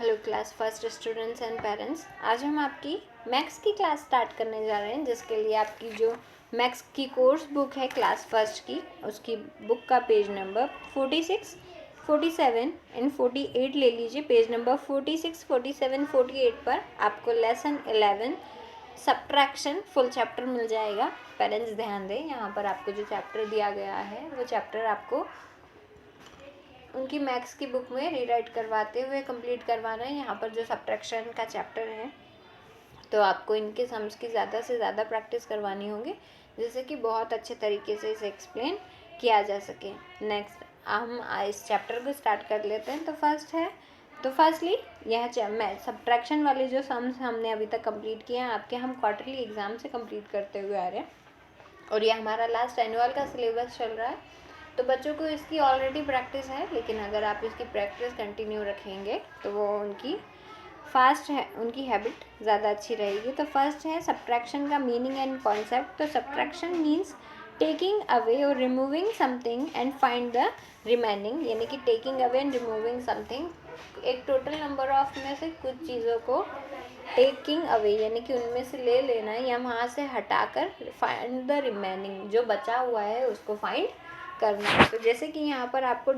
Hello class first students and parents. आज हम आपकी मैथ्स की क्लास स्टार्ट करने जा रहे हैं, जिसके लिए आपकी जो मैथ्स की कोर्स बुक है क्लास फर्स्ट की, उसकी बुक का पेज नंबर 46, 47 एंड 48 ले लीजिए। पेज नंबर 46, 47, 48 पर आपको लेसन 11 सब्ट्रैक्शन फुल चैप्टर मिल जाएगा। पेरेंट्स ध्यान दें, यहाँ पर आपको जो चैप्टर दिया गया है वो चैप्टर आपको उनकी मैथ्स की बुक में रीराइट करवाते हुए कंप्लीट करवाना है। यहाँ पर जो सब्ट्रैक्शन का चैप्टर है तो आपको इनके सम्स की ज़्यादा से ज़्यादा प्रैक्टिस करवानी होगी, जिससे कि बहुत अच्छे तरीके से इसे एक्सप्लेन किया जा सके। नेक्स्ट हम इस चैप्टर को स्टार्ट कर लेते हैं। तो फर्स्टली यह सब्ट्रैक्शन वाले जो सम्स हमने अभी तक कंप्लीट किए हैं आपके, हम क्वार्टरली एग्जाम से कंप्लीट करते हुए आ रहे हैं और ये हमारा लास्ट एनुअल का सिलेबस चल रहा है। तो बच्चों को इसकी ऑलरेडी प्रैक्टिस है, लेकिन अगर आप इसकी प्रैक्टिस कंटिन्यू रखेंगे तो वो उनकी उनकी हैबिट ज़्यादा अच्छी रहेगी। तो फर्स्ट है सब्ट्रैक्शन का मीनिंग एंड कॉन्सेप्ट। तो सब्ट्रैक्शन मीन्स टेकिंग अवे और removing something and find the remaining, यानी कि taking away and removing something, एक टोटल नंबर ऑफ में से कुछ चीज़ों को टेकिंग अवे यानी कि उनमें से ले लेना या वहाँ से हटाकर फाइंड द रिमेनिंग, जो बचा हुआ है उसको फाइंड करना है। तो जैसे कि यहाँ पर आपको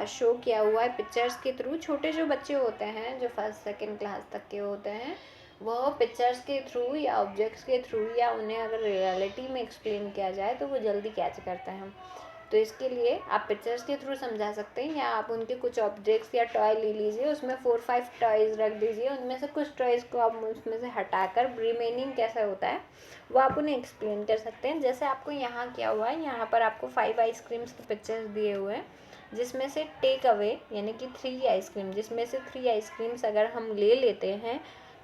शो किया हुआ है पिक्चर्स के थ्रू। छोटे जो बच्चे होते हैं जो फर्स्ट सेकंड क्लास तक के होते हैं, वो पिक्चर्स के थ्रू या ऑब्जेक्ट्स के थ्रू या उन्हें अगर रियलिटी में एक्सप्लेन किया जाए तो वो जल्दी कैच करते हैं। तो इसके लिए आप पिक्चर्स के थ्रू समझा सकते हैं, या आप उनके कुछ ऑब्जेक्ट्स या टॉय ले लीजिए, उसमें 4-5 टॉयज़ रख दीजिए, उनमें से कुछ टॉयज़ को आप उसमें से हटाकर रिमेनिंग कैसा होता है वो आप उन्हें एक्सप्लेन कर सकते हैं। जैसे आपको यहाँ किया हुआ है, यहाँ पर आपको 5 आइसक्रीम्स के पिक्चर्स दिए हुए हैं, जिसमें से टेक अवे यानी कि 3 आइसक्रीम, जिसमें से 3 आइसक्रीम्स अगर हम ले लेते हैं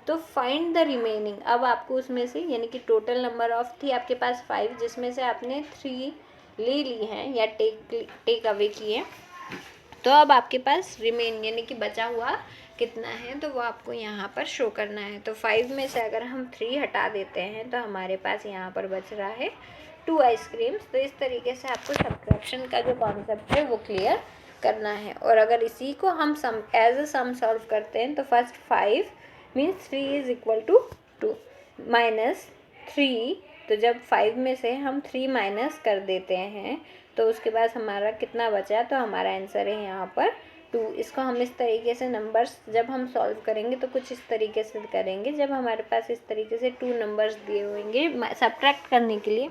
तो फाइंड द रिमेनिंग। अब आपको उसमें से यानी कि टोटल नंबर ऑफ थी आपके पास 5, जिसमें से आपने 3 ले ली हैं या टेक अवे किए, तो अब आपके पास रिमेन यानी कि बचा हुआ कितना है तो वो आपको यहाँ पर शो करना है। तो 5 में से अगर हम 3 हटा देते हैं तो हमारे पास यहाँ पर बच रहा है 2 आइसक्रीम्स। तो इस तरीके से आपको सब्ट्रैक्शन का जो कॉन्सेप्ट है वो क्लियर करना है। और अगर इसी को हम सम एज अ सम सॉल्व करते हैं तो first 5 means 3 is equal to 2 minus 3। तो जब 5 में से हम 3 माइनस कर देते हैं तो उसके बाद हमारा कितना बचा, तो हमारा आंसर है यहाँ पर 2। इसको हम इस तरीके से नंबर्स जब हम सॉल्व करेंगे तो कुछ इस तरीके से करेंगे। जब हमारे पास इस तरीके से 2 नंबर्स दिए होंगे सब्ट्रैक्ट करने के लिए,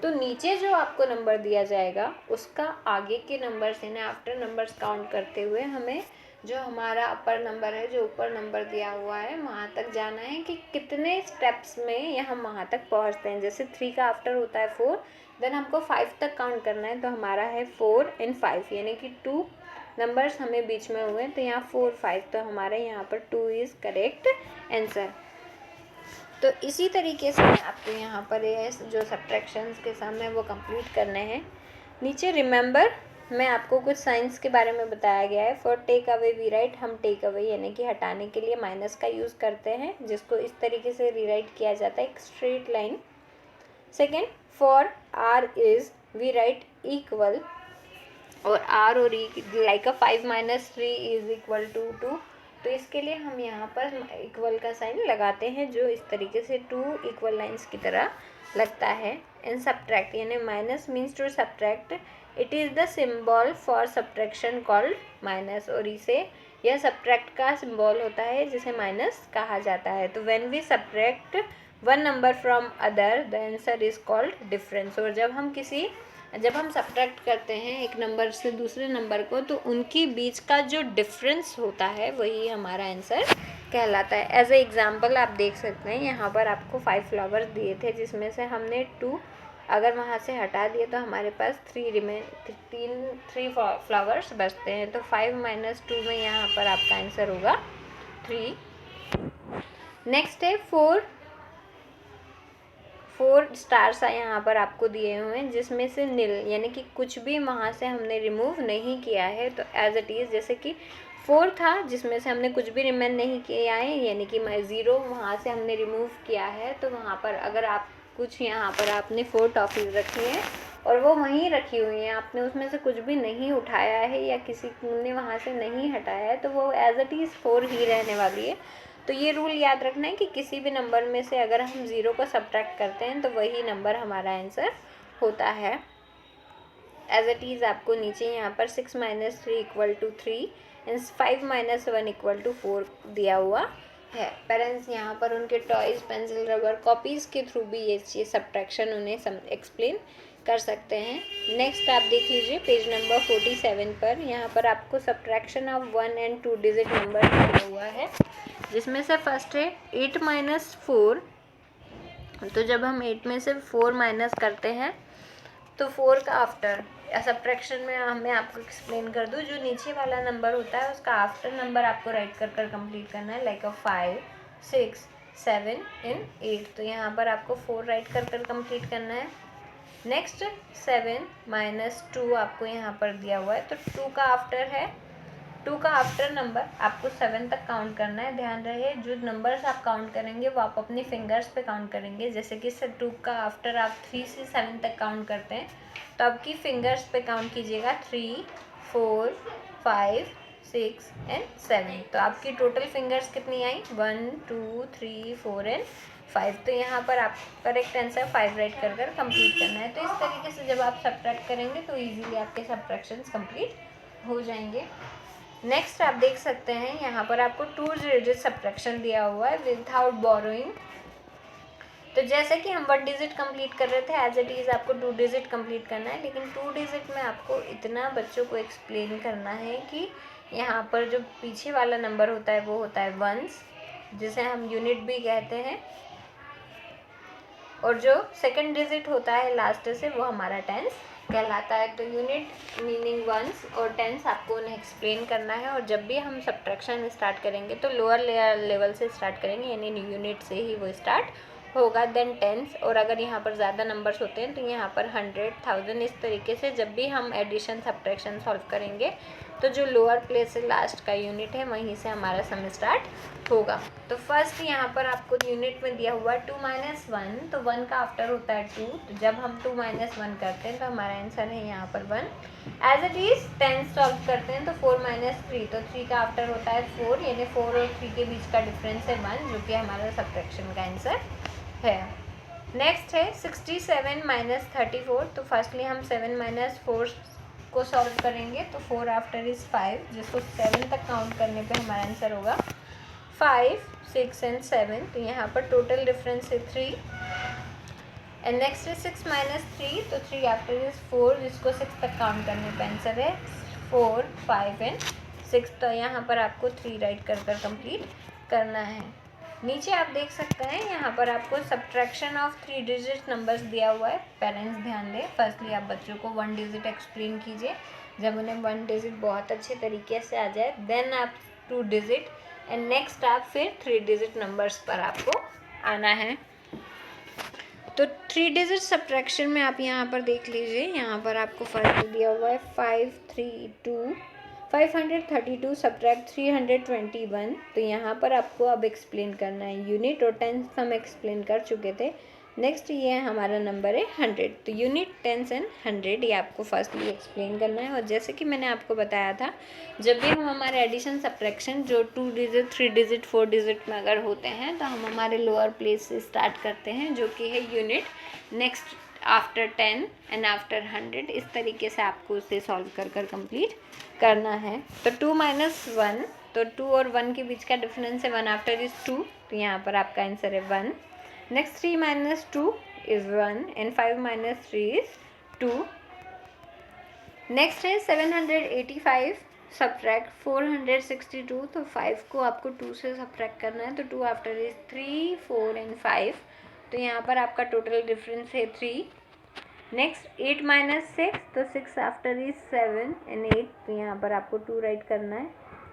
तो नीचे जो आपको नंबर दिया जाएगा उसका आगे के नंबर्स यानी आफ्टर नंबर्स काउंट करते हुए हमें जो हमारा अपर नंबर है, जो ऊपर नंबर दिया हुआ है, वहाँ तक जाना है कि कितने स्टेप्स में या हम वहाँ तक पहुँचते हैं। जैसे 3 का आफ्टर होता है 4, देन हमको 5 तक काउंट करना है, तो हमारा है 4 एंड 5 यानी कि 2 नंबर्स हमें बीच में हुए, तो यहाँ 4, 5, तो हमारे यहाँ पर 2 इज़ करेक्ट आंसर। तो इसी तरीके से आपको यहाँ पर ये जो सब्ट्रैक्शंस के सम है वो कंप्लीट करने हैं। नीचे रिमेंबर में आपको कुछ साइंस के बारे में बताया गया है। For take away we write, हम टेक अवे यानी कि हटाने के लिए माइनस का यूज़ करते हैं, जिसको इस तरीके से रीराइट किया जाता है एक straight line. Second, for R is V right equal, और आर और E like a 5 minus 3 is equal to 2। तो इसके लिए हम यहाँ पर इक्वल का साइन लगाते हैं, जो इस तरीके से 2 इक्वल लाइंस की तरह लगता है। एंड सब्ट्रैक्ट यानी minus means to subtract, it is the symbol for subtraction called minus, और इसे यह सब्ट्रैक्ट का सिम्बॉल होता है जिसे माइनस कहा जाता है। तो when we subtract one number from other the answer is called difference. और जब हम सब्ट्रैक्ट करते हैं एक नंबर से दूसरे नंबर को, तो उनके बीच का जो डिफरेंस होता है वही हमारा आंसर कहलाता है। एज ए एग्जांपल आप देख सकते हैं, यहाँ पर आपको 5 फ्लावर्स दिए थे, जिसमें से हमने 2 अगर वहाँ से हटा दिए तो हमारे पास 3 फ्लावर्स बचते हैं। तो 5 माइनस 2 में यहाँ पर आपका आंसर होगा 3। नेक्स्ट है 4 स्टार्स यहाँ पर आपको दिए हुए हैं, जिसमें से नील यानी कि कुछ भी वहाँ से हमने रिमूव नहीं किया है, तो एज इट इज़। जैसे कि 4 था जिसमें से हमने कुछ भी रिमेन नहीं किया है, यानी कि 0 वहाँ से हमने रिमूव किया है, तो वहाँ पर अगर आप कुछ यहाँ पर आपने 4 टॉफीज़ रखी हैं और वो वहीं रखी हुई हैं, आपने उसमें से कुछ भी नहीं उठाया है या किसी ने वहाँ से नहीं हटाया है, तो वो एज इट इज़ 4 ही रहने वाली है। तो ये रूल याद रखना है कि किसी भी नंबर में से अगर हम 0 को सब्ट्रैक्ट करते हैं तो वही नंबर हमारा आंसर होता है। एज इट इज़ आपको नीचे यहाँ पर 6 - 3 = 3 एंड 5 - 1 = 4 दिया हुआ है। पेरेंट्स यहाँ पर उनके टॉयज़, पेंसिल, रबर, कॉपीज़ के थ्रू भी ये सब्ट्रैक्शन उन्हें एक्सप्लेन कर सकते हैं। नेक्स्ट आप देख लीजिए पेज नंबर 47 पर, यहाँ पर आपको subtraction of 1 and 2 digit number दिया हुआ है, जिसमें से फर्स्ट है 8 - 4। तो जब हम 8 में से 4 माइनस करते हैं तो 4 का आफ्टर सब्ट्रैक्शन में मैं आपको एक्सप्लेन कर दूं, जो नीचे वाला नंबर होता है उसका आफ्टर नंबर आपको राइट कर कर कंप्लीट करना है, लाइक 5, 6, 7 एंड 8। तो यहाँ पर आपको 4 राइट कर कर कंप्लीट करना है। नेक्स्ट 7 - 2 आपको यहाँ पर दिया हुआ है, तो 2 का आफ्टर है, 2 का आफ्टर नंबर आपको 7 तक काउंट करना है। ध्यान रहे जो नंबर्स आप काउंट करेंगे वो आप अपनी फिंगर्स पे काउंट करेंगे। जैसे कि 2 का आफ्टर आप 3 से 7 तक काउंट करते हैं, तो आपकी फिंगर्स पे काउंट कीजिएगा 3, 4, 5, 6 एंड 7। तो आपकी टोटल फिंगर्स कितनी आई? 1, 2, 3, 4 एंड 5। तो यहाँ पर आप करेक्ट आंसर 5 राइट कर कर कंप्लीट करना है। तो इस तरीके से जब आप सब्ट्रैक्ट करेंगे तो इजीली आपके सब्ट्रैक्शंस कंप्लीट हो जाएंगे। नेक्स्ट आप देख सकते हैं यहाँ पर आपको 2 डिजिट सब्ट्रैक्शन दिया हुआ है विदाउट बोरोइंग। तो जैसे कि हम 1 डिजिट कंप्लीट कर रहे थे, एज इट इज़ आपको 2 डिजिट कंप्लीट करना है, लेकिन 2 डिजिट में आपको इतना बच्चों को एक्सप्लेन करना है कि यहाँ पर जो पीछे वाला नंबर होता है वो होता है वंस, जिसे हम यूनिट भी कहते हैं, और जो सेकंड डिजिट होता है लास्ट से वो हमारा टेंस कहलाता है। तो यूनिट मीनिंग वंस और टेंस आपको उन्हें एक्सप्लेन करना है। और जब भी हम सब्ट्रैक्शन स्टार्ट करेंगे तो लोअर लेवल से स्टार्ट करेंगे, यानी यूनिट से ही वो स्टार्ट होगा, देन टेंस। और अगर यहाँ पर ज़्यादा नंबर्स होते हैं तो यहाँ पर 100, 1000, इस तरीके से जब भी हम एडिशन सब्ट्रैक्शन सॉल्व करेंगे तो जो लोअर प्लेस से लास्ट का यूनिट है वहीं से हमारा सम स्टार्ट होगा। तो फर्स्ट यहाँ पर आपको यूनिट में दिया हुआ 2 - 1, तो 1 का आफ्टर होता है 2। तो जब हम 2 - 1 करते हैं तो हमारा आंसर है यहाँ पर 1। As it is tens solve करते हैं तो 4 - 3, तो 3 का आफ्टर होता है 4, यानी 4 और 3 के बीच का डिफरेंस है 1, जो कि हमारा सब्ट्रैक्शन का आंसर है। नेक्स्ट है 67 - 34। तो फर्स्टली हम 7 - 4 को सॉल्व करेंगे, तो 4 आफ्टर इज 5, जिसको 7 तक काउंट करने पे हमारा आंसर होगा 5, 6 एंड 7। तो यहाँ पर टोटल डिफरेंस है 3। एंड नेक्स्ट है 6 - 3, तो 3 आफ्टर इज 4, जिसको 6 तक काउंट करने पे आंसर है 4, 5 एंड 6। तो यहाँ पर आपको 3 राइट कर कर कंप्लीट करना है। नीचे आप देख सकते हैं यहाँ पर आपको सब्ट्रैक्शन ऑफ 3 डिजिट नंबर्स दिया हुआ है। पेरेंट्स ध्यान दें, फर्स्टली आप बच्चों को 1 डिजिट एक्सप्लेन कीजिए। जब उन्हें 1 डिजिट बहुत अच्छे तरीके से आ जाए देन आप 2 डिजिट एंड नेक्स्ट आप फिर 3 डिजिट नंबर्स पर आपको आना है। तो 3 डिजिट सब्ट्रैक्शन में आप यहाँ पर देख लीजिए, यहाँ पर आपको फर्स्ट दिया हुआ है 532 सब्ट्रैक्ट 321। तो यहाँ पर आपको अब एक्सप्लेन करना है यूनिट, और टेंस हम एक्सप्लेन कर चुके थे। नेक्स्ट ये हमारा नंबर है 100, तो यूनिट, टेंस एंड 100 ये आपको फर्स्टली एक्सप्लेन करना है। और जैसे कि मैंने आपको बताया था, जब भी हम हमारे एडिशन सब्ट्रैक्शन जो 2 डिजिट, 3 डिजिट, 4 डिजिट में अगर होते हैं तो हम हमारे लोअर प्लेस से स्टार्ट करते हैं, जो कि है unit, next after 10 and after 100। इस तरीके से आपको उसे सॉल्व कर कर कंप्लीट करना है। तो 2 - 1, तो 2 और 1 के बीच का डिफरेंस है 1 आफ्टर इज 2, तो यहाँ पर आपका आंसर है 1। Next 3 - 2 is 1 and 5 - 3 is 2। Next है 785 सब्ट्रैक्ट 462, तो 5 को आपको 2 से सब्ट्रैक्ट करना है, तो 2 आफ्टर इज 3, 4 एंड 5। तो यहाँ पर आपका टोटल डिफरेंस है 3। नेक्स्ट 8 - 6, तो 6 आफ्टर इज 7 एंड 8, तो यहाँ पर आपको 2 राइट करना है।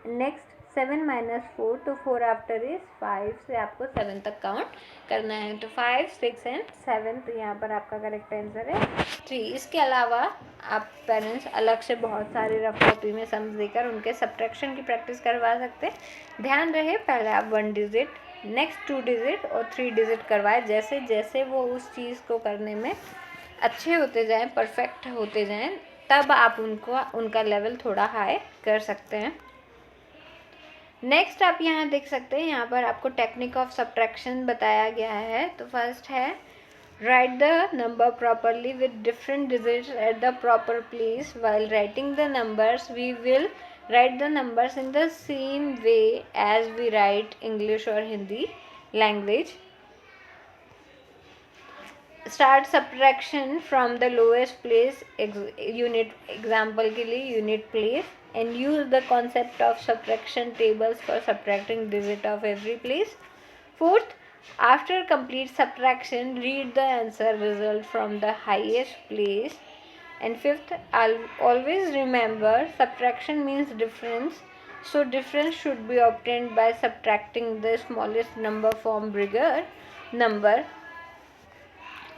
नेक्स्ट 7 - 4, तो 4 आफ्टर इज 5, से आपको 7 तक काउंट करना है, तो 5, 6 एंड 7। तो यहाँ पर आपका करेक्ट आंसर है 3। इसके अलावा आप पेरेंट्स अलग से बहुत सारे रफ कॉपी में सम्स देकर उनके सब्ट्रैक्शन की प्रैक्टिस करवा सकते हैं। ध्यान रहे पहले आप 1 डिजिट, नेक्स्ट 2 डिजिट और 3 डिजिट करवाए। जैसे जैसे वो उस चीज़ को करने में अच्छे होते जाएं, परफेक्ट होते जाएं, तब आप उनका लेवल थोड़ा हाई कर सकते हैं। नेक्स्ट आप यहाँ देख सकते हैं, यहाँ पर आपको टेक्निक ऑफ सब्ट्रैक्शन बताया गया है। तो फर्स्ट है right the number properly with different digits at the proper place. While writing the numbers we will write the numbers in the same way as we write English or Hindi language. Start subtraction from the lowest place, unit example के लिए unit place, and use the concept of subtraction tables for subtracting digit of every place. Fourth, after complete subtraction, read the answer result from the highest place. And fifth, I'll always remember subtraction means difference, so difference should be obtained by subtracting the smallest number from bigger number.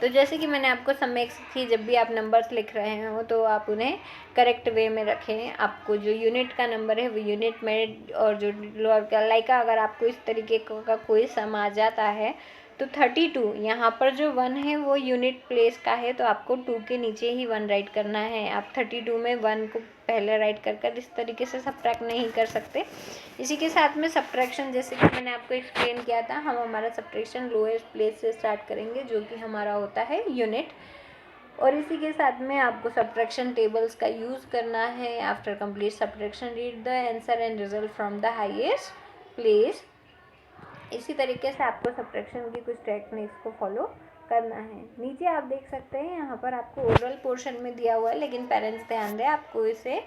तो जैसे कि मैंने आपको समय कि जब भी आप नंबर्स लिख रहे हो तो आप उन्हें करेक्ट वे में रखें। आपको जो यूनिट का नंबर है वो यूनिट में, और जो लोअर का लाइक अगर आपको इस तरीके का कोई सम आ जाता है तो 32, यहाँ पर जो 1 है वो यूनिट प्लेस का है, तो आपको 2 के नीचे ही 1 राइट करना है। आप 32 में 1 को पहले राइट कर इस तरीके से सब्ट्रैक्ट नहीं कर सकते। इसी के साथ में सब्ट्रैक्शन, जैसे कि मैंने आपको एक्सप्लेन किया था, हम हमारा सब्ट्रैक्शन लोएस्ट प्लेस से स्टार्ट करेंगे जो कि हमारा होता है यूनिट। और इसी के साथ में आपको सब्ट्रैक्शन टेबल्स का यूज़ करना है। After complete subtraction read the answer and result from the highest place. इसी तरीके से आपको सब्ट्रैक्शन की कुछ टेक्निक्स को फॉलो करना है। नीचे आप देख सकते हैं यहाँ पर आपको ओरल पोर्शन में दिया हुआ है, लेकिन पेरेंट्स ध्यान दें आपको इसे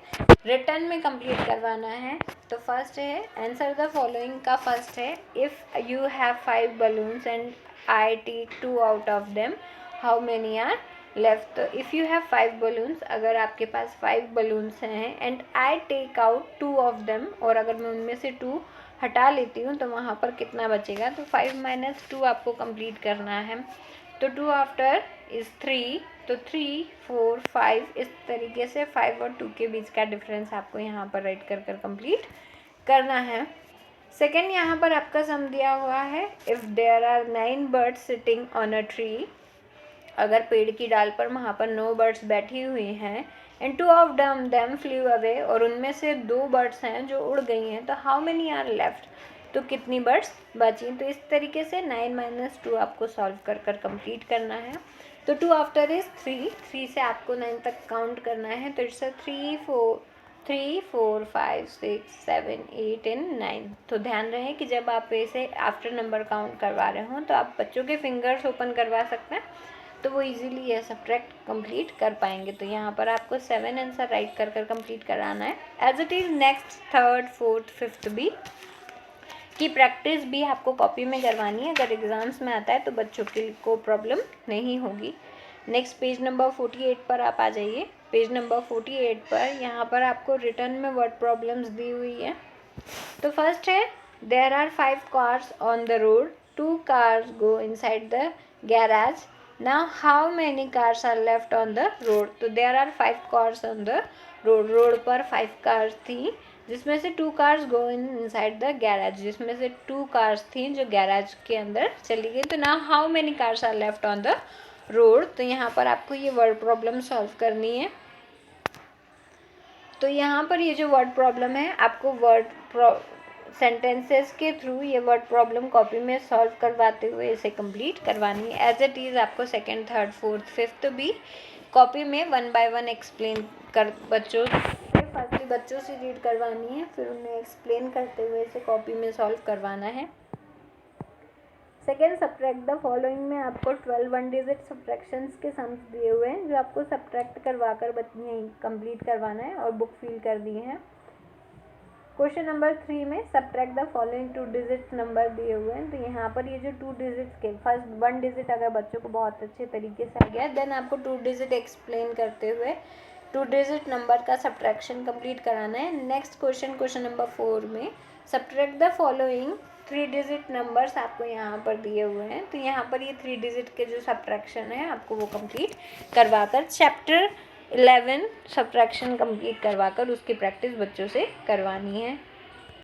रिटर्न में कंप्लीट करवाना है। तो फर्स्ट है आंसर द फॉलोइंग का फर्स्ट है, if you have 5 balloons and I take 2 out of them how many are left. तो इफ़ यू हैव 5 बलून्स, अगर आपके पास 5 बलून्स हैं, and I take out 2 of them, और अगर मैं उनमें से 2 हटा लेती हूँ तो वहाँ पर कितना बचेगा। तो 5 - 2 आपको कंप्लीट करना है। तो 2 आफ्टर इज़ 3, तो 3, 4, 5 इस तरीके से 5 और 2 के बीच का डिफरेंस आपको यहाँ पर राइट कर कंप्लीट करना है। सेकेंड, यहाँ पर आपका सम दिया हुआ है, if there are 9 birds sitting on a tree, अगर पेड़ की डाल पर वहाँ पर 9 बर्ड्स बैठी हुई हैं, and 2 of them flu away, और उनमें से 2 बर्ड्स हैं जो उड़ गई हैं, तो हाउ मेनी आर लेफ्ट, तो कितनी बर्ड्स बची। तो इस तरीके से 9 - 2 आपको सॉल्व कर कंप्लीट करना है। तो 2 आफ्टर इज 3 से आपको 9 तक काउंट करना है। तो इट्स 3, 4, 5, 6, 7, 8 एंड 9। तो ध्यान रहे कि जब आप ऐसे आफ्टर नंबर काउंट करवा रहे हो तो आप बच्चों के फिंगर्स ओपन करवा सकते हैं, तो वो इजीली ये सब्ट्रैक्ट कंप्लीट कर पाएंगे। तो यहाँ पर आपको 7 आंसर राइट कर कंप्लीट कराना है। As it is next 3rd, 4th, 5th भी की प्रैक्टिस भी आपको कॉपी में करवानी है। अगर एग्ज़ाम्स में आता है तो बच्चों को प्रॉब्लम नहीं होगी। नेक्स्ट पेज नंबर 48 पर आप आ जाइए। पेज नंबर 48 पर यहाँ पर आपको रिटर्न में वर्ड प्रॉब्लम्स दी हुई है। तो फर्स्ट है, there are 5 cars on the road, 2 cars go inside the garage, now how many cars are left on the road. तो there are 5 cars on the road, road पर 5 cars थी, जिसमें से 2 cars go inside the garage, जिसमें से 2 cars थी जो garage के अंदर चली गई। तो now how many cars are left on the road. तो यहाँ पर आपको ये वर्ड प्रॉब्लम सॉल्व करनी है। तो यहाँ पर ये जो वर्ड प्रॉब्लम है, आपको सेंटेंसेस के थ्रू ये वर्ड प्रॉब्लम कॉपी में सॉल्व करवाते हुए इसे कंप्लीट करवानी है। एज इट इज़ आपको 2nd, 3rd, 4th, 5th भी कॉपी में 1 by 1 एक्सप्लेन कर बच्चों से रीड करवानी है, फिर उन्हें एक्सप्लेन करते हुए इसे कॉपी में सॉल्व करवाना है। सेकेंड, सब्ट्रैक्ट द फॉलोइंग में आपको 12 1 डिजिट सब्ट्रैक्शंस के सम्स दिए हुए हैं जो आपको सब्ट्रैक्ट करवा कर कंप्लीट करवाना है और बुक फील कर दी है। क्वेश्चन नंबर 3 में subtract the following 2 digit number दिए हुए हैं। तो यहाँ पर ये जो 2 डिजिट्स के फर्स्ट 1 डिजिट अगर बच्चों को बहुत अच्छे तरीके से आ गया, देन आपको 2 डिजिट एक्सप्लेन करते हुए 2 डिजिट नंबर का सब्ट्रैक्शन कंप्लीट कराना है। नेक्स्ट क्वेश्चन नंबर 4 में subtract the following 3 digit numbers आपको यहाँ पर दिए हुए हैं। तो यहाँ पर ये 3 डिजिट के जो सब्ट्रैक्शन है आपको वो कंप्लीट करवाकर चैप्टर 11 सब्ट्रैक्शन कंप्लीट करवाकर उसकी प्रैक्टिस बच्चों से करवानी है।